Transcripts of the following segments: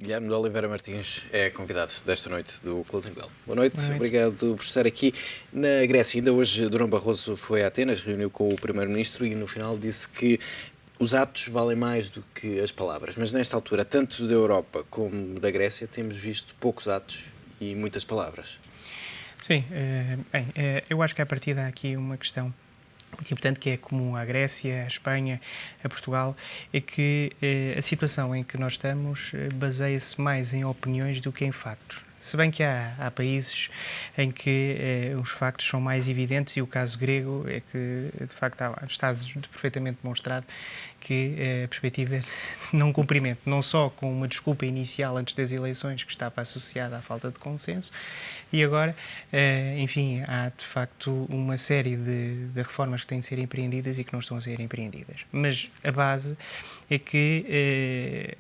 Guilherme de Oliveira Martins é convidado desta noite do Closing Bell. Boa noite, Boa noite. Obrigado por estar aqui na Grécia. Ainda hoje Durão Barroso foi a Atenas, reuniu com o Primeiro-Ministro e no final disse que os atos valem mais do que as palavras. Mas nesta altura, tanto da Europa como da Grécia, temos visto poucos atos e muitas palavras. Sim, eu acho que a partir daí há aqui uma questão muito importante que é comum à Grécia, à Espanha, a Portugal, é que a situação em que nós estamos baseia-se mais em opiniões do que em factos. Se bem que há países em que os factos são mais evidentes e o caso grego é que, de facto, está perfeitamente demonstrado que a perspectiva de não cumprimento, não só com uma desculpa inicial antes das eleições que estava associada à falta de consenso, e agora, enfim, há de facto uma série de reformas que têm de ser empreendidas e que não estão a ser empreendidas. Mas a base é que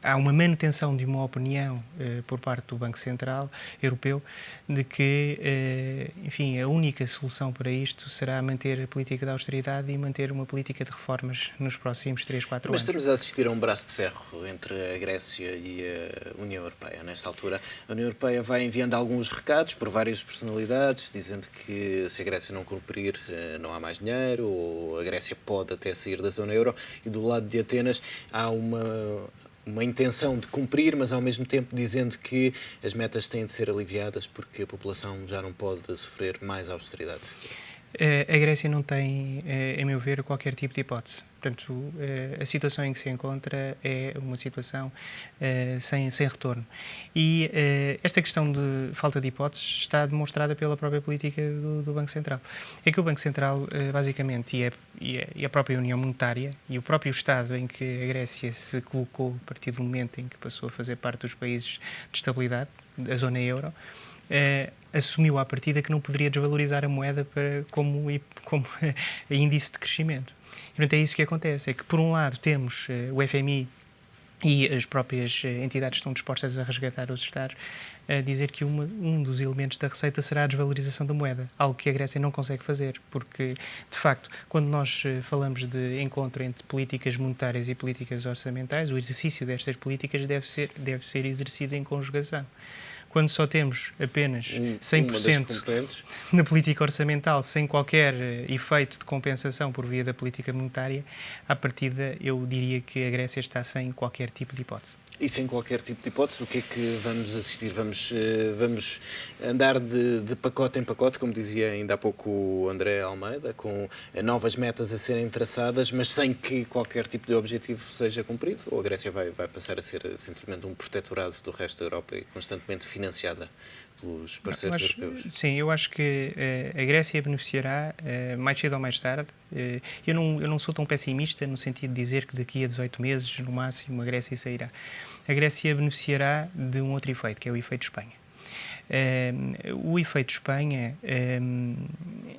há uma manutenção de uma opinião por parte do Banco Central Europeu de que, enfim, a única solução para isto será manter a política de austeridade e manter uma política de reformas nos próximos 3, 4 Mas anos. estamos a assistir a um braço de ferro entre a Grécia e a União Europeia. Nesta altura, a União Europeia vai enviando alguns recados por várias personalidades, dizendo que se a Grécia não cumprir, não há mais dinheiro, ou a Grécia pode até sair da zona euro, e do lado de Atenas há uma intenção de cumprir, mas ao mesmo tempo dizendo que as metas têm de ser aliviadas porque a população já não pode sofrer mais austeridade. A Grécia não tem, a meu ver, qualquer tipo de hipótese. Portanto, a situação em que se encontra é uma situação sem retorno. E esta questão de falta de hipóteses está demonstrada pela própria política do Banco Central. É que o Banco Central, basicamente, e a própria União Monetária, e o próprio Estado em que a Grécia se colocou a partir do momento em que passou a fazer parte dos países de estabilidade, da zona euro, assumiu à partida que não poderia desvalorizar a moeda como índice de crescimento. E, portanto, é isso que acontece, é que por um lado temos o FMI e as próprias entidades estão dispostas a resgatar os Estados, a dizer que um dos elementos da receita será a desvalorização da moeda, algo que a Grécia não consegue fazer, porque, de facto, quando nós falamos de encontro entre políticas monetárias e políticas orçamentais, o exercício destas políticas deve ser exercido em conjugação. Quando só temos apenas 100% na política orçamental, sem qualquer efeito de compensação por via da política monetária, à partida eu diria que a Grécia está sem qualquer tipo de hipótese. E sem qualquer tipo de hipótese, o que é que vamos assistir? Vamos andar de pacote em pacote, como dizia ainda há pouco o André Almeida, com novas metas a serem traçadas, mas sem que qualquer tipo de objetivo seja cumprido? Ou a Grécia vai passar a ser simplesmente um protetorado do resto da Europa e constantemente financiada pelos parceiros europeus? Sim, eu acho que a Grécia beneficiará mais cedo ou mais tarde. Eu não sou tão pessimista no sentido de dizer que daqui a 18 meses, no máximo, a Grécia sairá. A Grécia beneficiará de um outro efeito, que é o efeito Espanha. O efeito Espanha,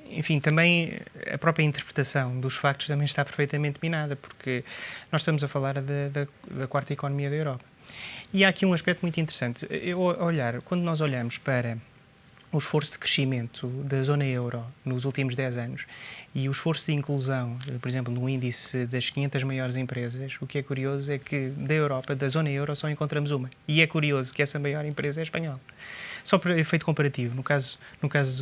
enfim, também a própria interpretação dos factos também está perfeitamente minada, porque nós estamos a falar da quarta economia da Europa. E há aqui um aspecto muito interessante. Quando nós olhamos para o esforço de crescimento da zona euro nos últimos 10 anos e o esforço de inclusão, por exemplo, no índice das 500 maiores empresas, o que é curioso é que da Europa, da zona euro, só encontramos uma. E é curioso que essa maior empresa é espanhola. Só para efeito comparativo, no caso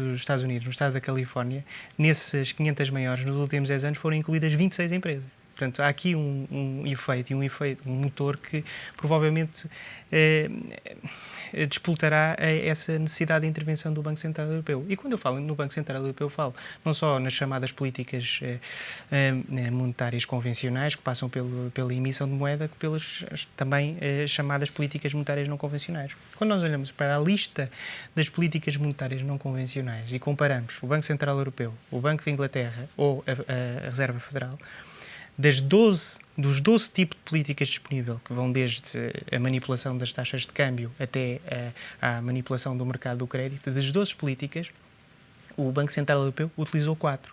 dos Estados Unidos, no estado da Califórnia, nessas 500 maiores, nos últimos 10 anos, foram incluídas 26 empresas. Portanto, há aqui um efeito, um motor que provavelmente despoltará essa necessidade de intervenção do Banco Central Europeu. E quando eu falo no Banco Central Europeu, falo não só nas chamadas políticas monetárias convencionais, que passam pela emissão de moeda, que pelas também chamadas políticas monetárias não convencionais. Quando nós olhamos para a lista das políticas monetárias não convencionais e comparamos o Banco Central Europeu, o Banco de Inglaterra ou a Reserva Federal, dos 12 tipos de políticas disponíveis, que vão desde a manipulação das taxas de câmbio até à manipulação do mercado do crédito, das 12 políticas, o Banco Central Europeu utilizou 4.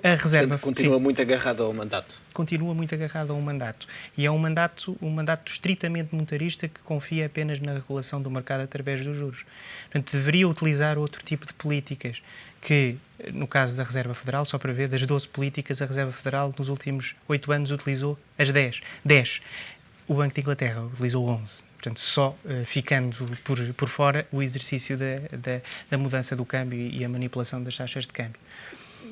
A Reserva... Portanto, continua muito agarrado ao mandato. Continua muito agarrado a um mandato. E é um mandato estritamente monetarista que confia apenas na regulação do mercado através dos juros. Portanto, deveria utilizar outro tipo de políticas que, no caso da Reserva Federal, só para ver, das 12 políticas, a Reserva Federal nos últimos 8 anos utilizou as 10. O Banco de Inglaterra utilizou 11. Portanto, só ficando por fora o exercício da mudança do câmbio e a manipulação das taxas de câmbio.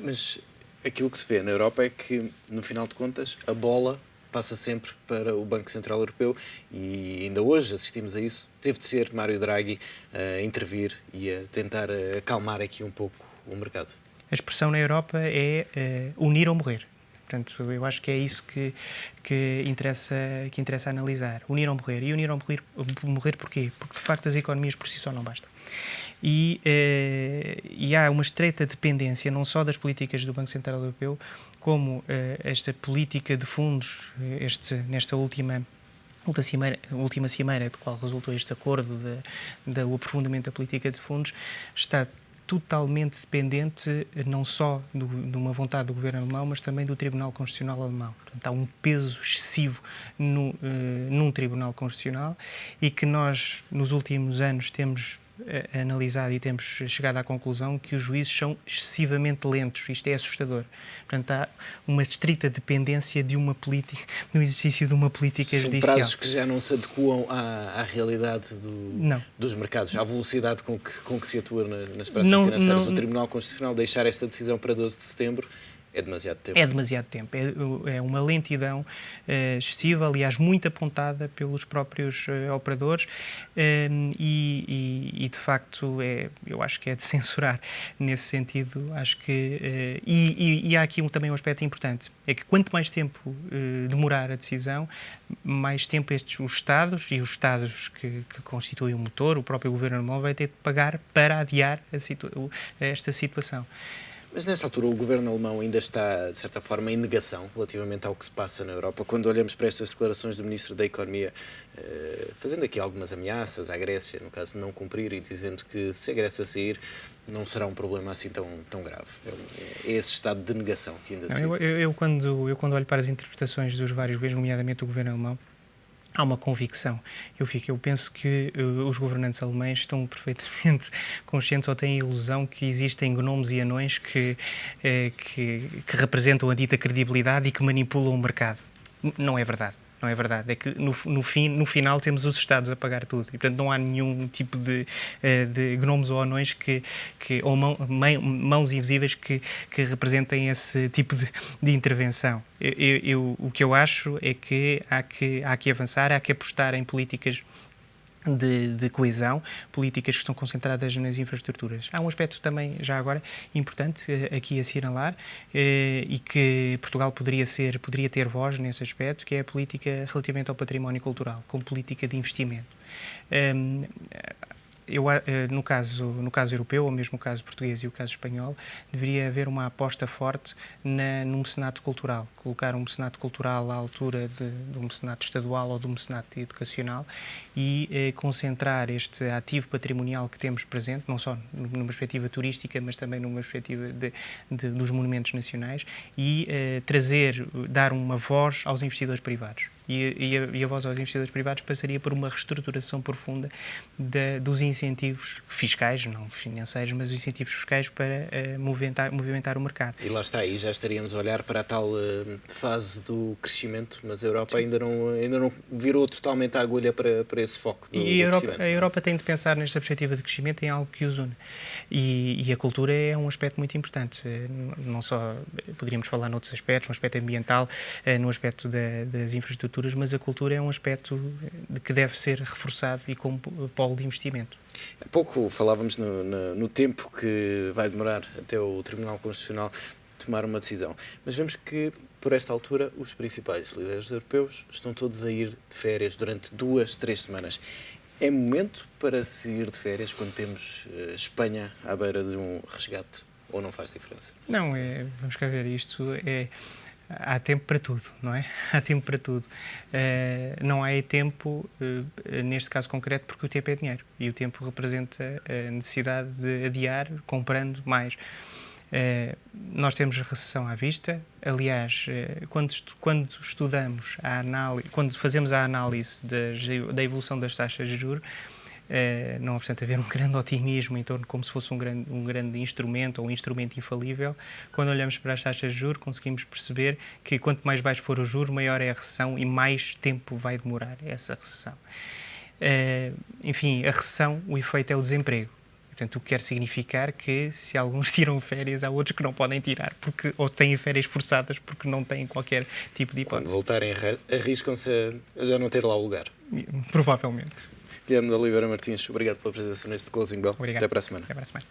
Mas aquilo que se vê na Europa é que, no final de contas, a bola passa sempre para o Banco Central Europeu e ainda hoje assistimos a isso. Teve de ser Mário Draghi a intervir e a tentar acalmar aqui um pouco o mercado. A expressão na Europa é unir ou morrer. Portanto, eu acho que é isso que interessa analisar. Unir ou morrer. E unir ou morrer porquê? Porque, de facto, as economias por si só não bastam. E há uma estreita dependência, não só das políticas do Banco Central Europeu, como esta política de fundos, nesta última cimeira, do qual resultou este acordo do aprofundamento da política de fundos, está totalmente dependente não só de uma vontade do governo alemão, mas também do Tribunal Constitucional alemão. Portanto, há um peso excessivo num Tribunal Constitucional e que nós, nos últimos anos, temos analisado e temos chegado à conclusão que os juízes são excessivamente lentos. Isto é assustador. Portanto, há uma estrita dependência de uma política, do exercício de uma política judicial. São prazos que já não se adequam à realidade dos mercados, à velocidade com que se atua nas praças financeiras. O Tribunal Constitucional deixar esta decisão para 12 de setembro é demasiado tempo. É demasiado tempo. É uma lentidão excessiva, aliás, muito apontada pelos próprios operadores e, de facto, eu acho que é de censurar nesse sentido. Acho que... E há aqui também um aspecto importante, é que quanto mais tempo demorar a decisão, mais tempo os Estados que constituem o motor, o próprio governo alemão, vai ter de pagar para adiar esta situação. Mas, nesta altura, o governo alemão ainda está, de certa forma, em negação relativamente ao que se passa na Europa. Quando olhamos para estas declarações do Ministro da Economia, fazendo aqui algumas ameaças à Grécia, no caso de não cumprir, e dizendo que se a Grécia sair, não será um problema assim tão grave. É esse estado de negação que ainda se vive. Eu quando olho para as interpretações dos vários governos, nomeadamente do governo alemão, há uma convicção. Eu penso que os governantes alemães estão perfeitamente conscientes ou têm a ilusão que existem gnomos e anões que representam a dita credibilidade e que manipulam o mercado. Não é verdade. Não é verdade. É que no final temos os Estados a pagar tudo. E, portanto, não há nenhum tipo de gnomos ou anões ou mãos invisíveis que representem esse tipo de intervenção. O que eu acho é que há que avançar, há que apostar em políticas de coesão, políticas que estão concentradas nas infraestruturas. Há um aspecto também, já agora, importante aqui a assinalar e que Portugal poderia ter voz nesse aspecto, que é a política relativamente ao património cultural, como política de investimento. No caso europeu, ou mesmo o caso português e o caso espanhol, deveria haver uma aposta forte num mecenato cultural, colocar um mecenato cultural à altura de um mecenato estadual ou de um mecenato educacional e concentrar este ativo patrimonial que temos presente, não só numa perspectiva turística, mas também numa perspectiva dos monumentos nacionais e dar uma voz aos investidores privados. E a voz aos investidores privados passaria por uma reestruturação profunda dos incentivos fiscais, não financeiros, mas os incentivos fiscais para movimentar o mercado. E lá está, aí já estaríamos a olhar para a tal fase do crescimento, mas a Europa ainda não virou totalmente a agulha para esse foco do crescimento. A Europa tem de pensar nesta perspectiva de crescimento em algo que os une. E a cultura é um aspecto muito importante. Não só poderíamos falar noutros aspectos, no aspecto ambiental, no aspecto das infraestruturas, mas a cultura é um aspecto que deve ser reforçado e como polo de investimento. Há pouco falávamos no tempo que vai demorar até o Tribunal Constitucional tomar uma decisão, mas vemos que, por esta altura, os principais líderes europeus estão todos a ir de férias durante 2-3 semanas. É momento para se ir de férias quando temos Espanha à beira de um resgate, ou não faz diferença? Não, vamos cá ver, há tempo para tudo, não é? Há tempo para tudo. Não há tempo, neste caso concreto, porque o tempo é dinheiro. E o tempo representa a necessidade de adiar, comprando mais. Nós temos recessão à vista. Aliás, quando estudamos quando fazemos a análise da evolução das taxas de juros, não obstante haver um grande otimismo em torno de como se fosse um grande instrumento ou um instrumento infalível, quando olhamos para as taxas de juros conseguimos perceber que quanto mais baixo for o juro, maior é a recessão e mais tempo vai demorar essa recessão. Enfim, a recessão, o efeito é o desemprego. Portanto, o que quer significar que se alguns tiram férias, há outros que não podem tirar, ou têm férias forçadas porque não têm qualquer tipo de hipótese. Quando voltarem, arriscam-se a já não ter lá o lugar. Provavelmente. Guilherme de Oliveira Martins, obrigado pela presença neste Closing Bell. Obrigado. Até para a semana. Até para a semana.